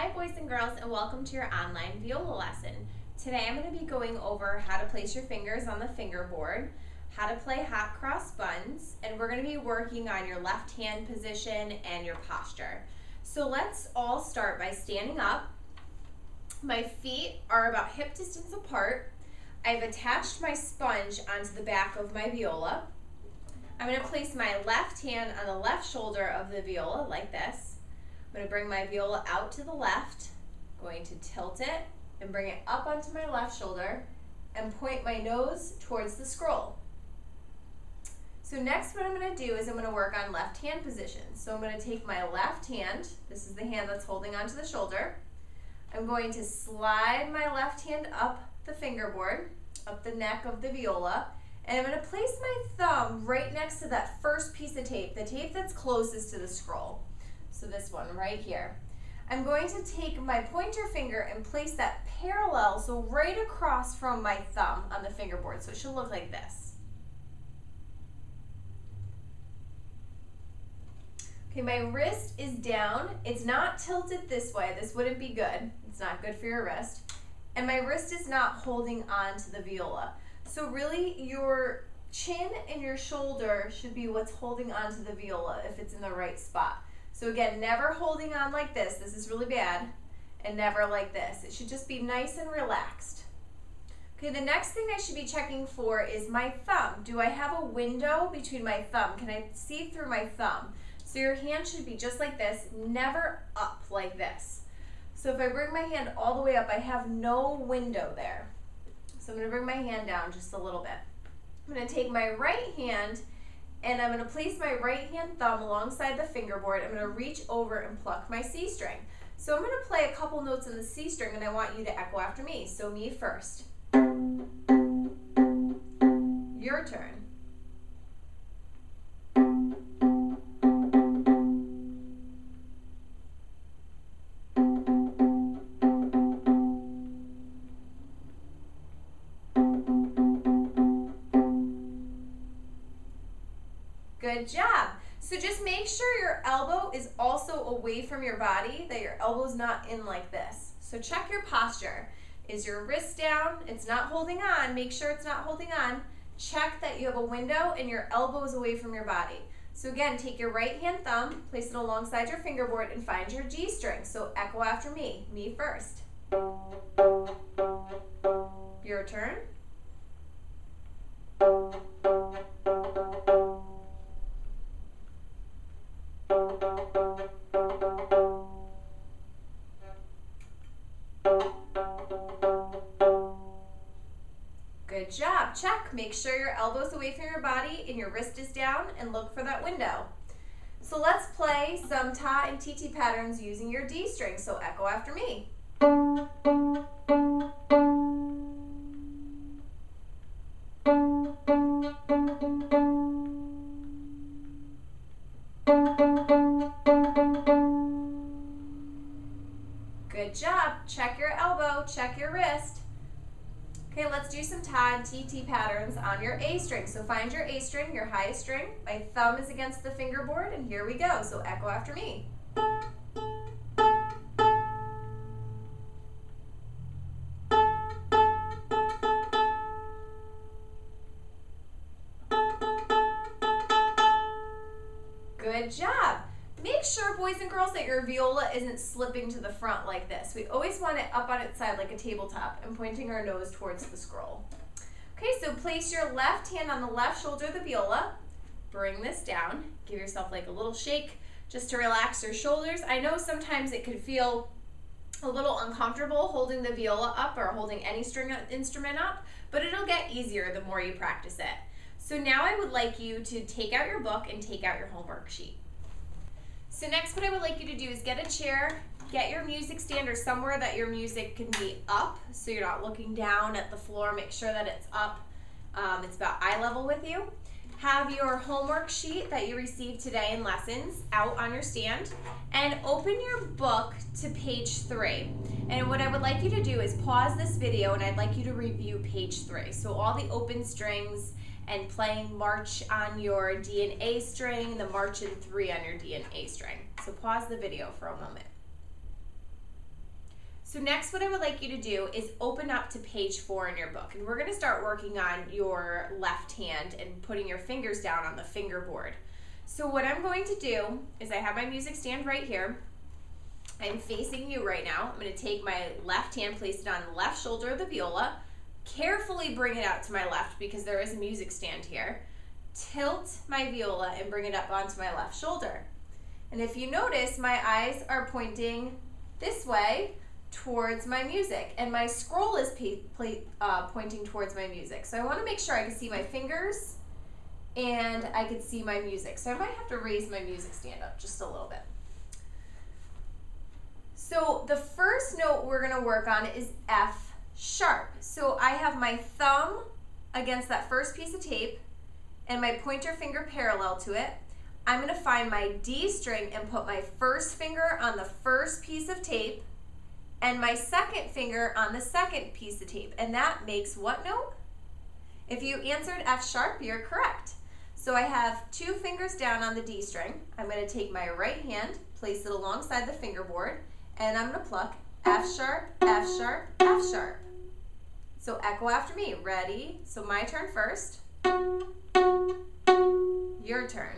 Hi boys and girls, and welcome to your online viola lesson. Today I'm going to be going over how to place your fingers on the fingerboard, how to play hot cross buns, and we're going to be working on your left hand position and your posture. So let's all start by standing up. My feet are about hip distance apart. I've attached my sponge onto the back of my viola. I'm going to place my left hand on the left shoulder of the viola like this. I'm going to bring my viola out to the left, going to tilt it and bring it up onto my left shoulder and point my nose towards the scroll. So next what I'm going to do is I'm going to work on left hand position. So I'm going to take my left hand, this is the hand that's holding onto the shoulder. I'm going to slide my left hand up the fingerboard, up the neck of the viola, and I'm going to place my thumb right next to that first piece of tape, the tape that's closest to the scroll. So this one right here. I'm going to take my pointer finger and place that parallel, so right across from my thumb on the fingerboard. So it should look like this. Okay, my wrist is down. It's not tilted this way. This wouldn't be good. It's not good for your wrist. And my wrist is not holding on to the viola. So really your chin and your shoulder should be what's holding on to the viola if it's in the right spot. So again, never holding on like this is really bad, and never like this. It should just be nice and relaxed. Okay, the next thing I should be checking for is my thumb. Do I have a window between my thumb? Can I see through my thumb? So your hand should be just like this, never up like this. So if I bring my hand all the way up, I have no window there. So I'm going to bring my hand down just a little bit. I'm going to take my right hand and I'm going to place my right hand thumb alongside the fingerboard. I'm going to reach over and pluck my C string. So I'm going to play a couple notes on the C string and I want you to echo after me. So me first. Your turn. Good job. So just make sure your elbow is also away from your body, that your elbow's not in like this. So check your posture. Is your wrist down? It's not holding on. Make sure it's not holding on. Check that you have a window and your elbow is away from your body. So again, take your right hand thumb, place it alongside your fingerboard and find your G string. So echo after me. Me first. Your turn. Good job. Check. Make sure your elbow's away from your body and your wrist is down and look for that window. So let's play some ta and TT patterns using your D string. So echo after me. Good job. Check your elbow, check your wrist. Okay, let's do some ta and TT patterns on your A string. So find your A string, your highest string. My thumb is against the fingerboard, and here we go. So echo after me. Good job. Make sure, boys and girls, that your viola isn't slipping to the front like this. We always want it up on its side like a tabletop and pointing our nose towards the scroll. Okay, so place your left hand on the left shoulder of the viola. Bring this down. Give yourself like a little shake just to relax your shoulders. I know sometimes it could feel a little uncomfortable holding the viola up or holding any string instrument up, but it'll get easier the more you practice it. So now I would like you to take out your book and take out your homework sheet. So next what I would like you to do is get a chair, get your music stand or somewhere that your music can be up so you're not looking down at the floor. Make sure that it's up, it's about eye level with you. Have your homework sheet that you received today in lessons out on your stand and open your book to page 3. And what I would like you to do is pause this video and I'd like you to review page 3. So all the open strings and playing march on your D and A string, the march in 3 on your D and A string. So pause the video for a moment. So next what I would like you to do is open up to page 4 in your book, and we're going to start working on your left hand and putting your fingers down on the fingerboard. So what I'm going to do is I have my music stand right here. I'm facing you right now. I'm going to take my left hand, place it on the left shoulder of the viola, carefully bring it out to my left because there is a music stand here, tilt my viola and bring it up onto my left shoulder. And if you notice, my eyes are pointing this way towards my music, and my scroll is pointing towards my music. So I want to make sure I can see my fingers and I can see my music. So I might have to raise my music stand up just a little bit. So the first note we're going to work on is F sharp. So I have my thumb against that first piece of tape and my pointer finger parallel to it. I'm going to find my D string and put my first finger on the first piece of tape and my second finger on the second piece of tape. And that makes what note? If you answered F sharp, you're correct. So I have 2 fingers down on the D string. I'm going to take my right hand, place it alongside the fingerboard, and I'm going to pluck F sharp, F sharp, F sharp. So echo after me. Ready? So my turn first. Your turn.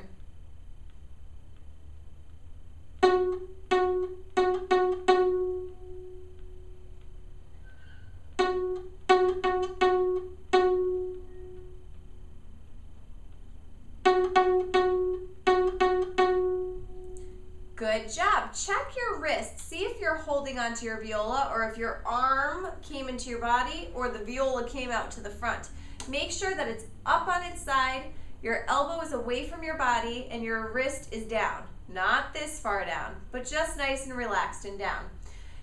Good job. Check your wrist. See if you're holding onto your viola or if your arm came into your body or the viola came out to the front. Make sure that it's up on its side, your elbow is away from your body, and your wrist is down. Not this far down, but just nice and relaxed and down.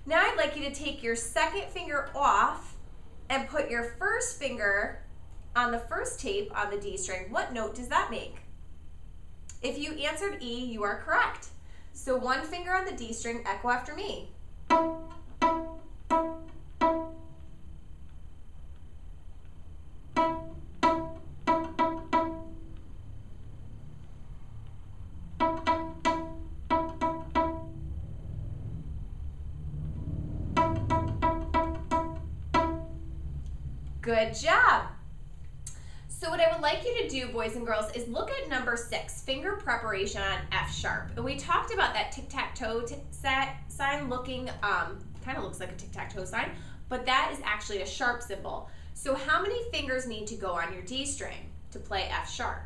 Now I'd like you to take your second finger off and put your first finger on the first tape on the D string. What note does that make? If you answered E, you are correct. So 1 finger on the D string, echo after me. Good job. So what I would like you to do, boys and girls, is look at number 6, finger preparation on F sharp. And we talked about that tic-tac-toe sign looking, kind of looks like a tic-tac-toe sign, but that is actually a sharp symbol. So how many fingers need to go on your D string to play F sharp?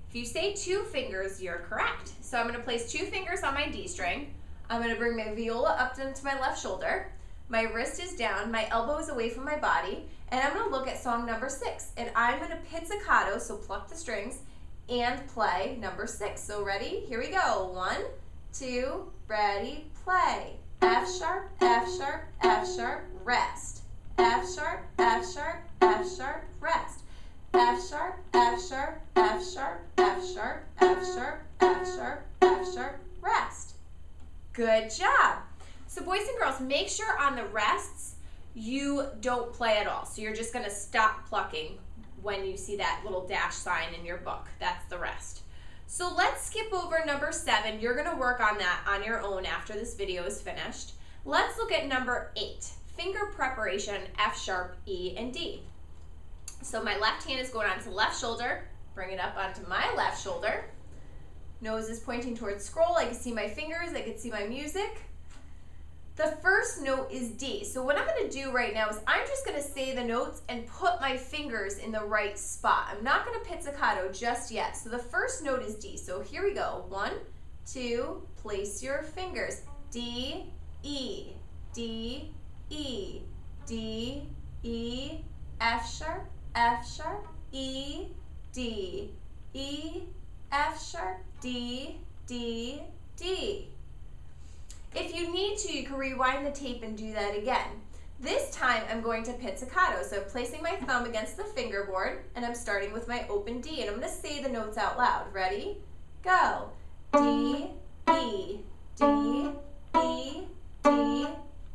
If you say 2 fingers, you're correct. So I'm going to place 2 fingers on my D string. I'm going to bring my viola up into my left shoulder. My wrist is down, my elbow is away from my body, and I'm going to look at song number 6. And I'm going to pizzicato, so pluck the strings, and play number 6. So ready? Here we go. 1, 2, ready, play. F sharp, F sharp, F sharp, rest. F sharp, F sharp, F sharp, rest. F sharp, F sharp, F sharp, F sharp, F sharp, F sharp, F sharp, rest. Good job. So boys and girls, make sure on the rests you don't play at all. So you're just going to stop plucking when you see that little dash sign in your book. That's the rest. So let's skip over number 7. You're going to work on that on your own after this video is finished. Let's look at number 8, finger preparation, F sharp, E, and D. So my left hand is going onto the left shoulder. Bring it up onto my left shoulder. Nose is pointing towards scroll. I can see my fingers. I can see my music. The first note is D. So what I'm going to do right now is I'm just going to say the notes and put my fingers in the right spot. I'm not going to pizzicato just yet. So the first note is D. So here we go. 1, 2, place your fingers. D, E, D, E, D, E, F sharp, E, D, E, F sharp, D, D, D. If you need to, you can rewind the tape and do that again. This time I'm going to pizzicato, so I'm placing my thumb against the fingerboard and I'm starting with my open D, and I'm going to say the notes out loud. Ready? Go. D, E, D, E, D,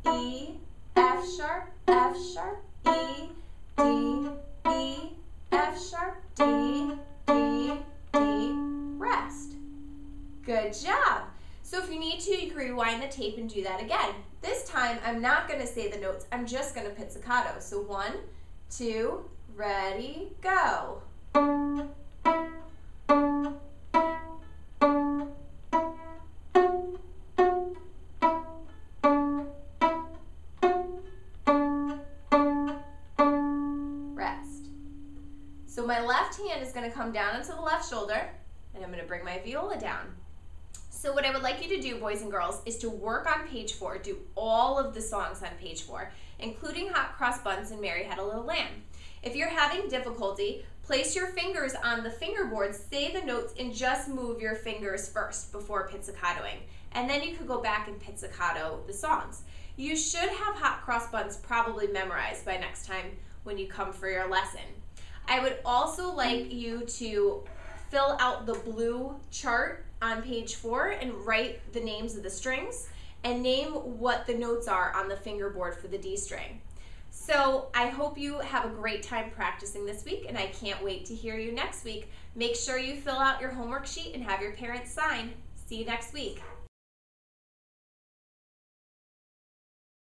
E, F sharp, E, D, E, F sharp, D, D, D, rest. Good job. So if you need to, you can rewind the tape and do that again. This time, I'm not going to say the notes. I'm just going to pizzicato. So 1, 2, ready, go. Rest. So my left hand is going to come down onto the left shoulder, and I'm going to bring my viola down. So what I would like you to do, boys and girls, is to work on page 4. Do all of the songs on page 4, including Hot Cross Buns and Mary Had a Little Lamb. If you're having difficulty, place your fingers on the fingerboard, say the notes, and just move your fingers first before pizzicatoing. And then you could go back and pizzicato the songs. You should have Hot Cross Buns probably memorized by next time when you come for your lesson. I would also like you to fill out the blue chart on page 4 and write the names of the strings and name what the notes are on the fingerboard for the D string. So I hope you have a great time practicing this week, and I can't wait to hear you next week. Make sure you fill out your homework sheet and have your parents sign. See you next week.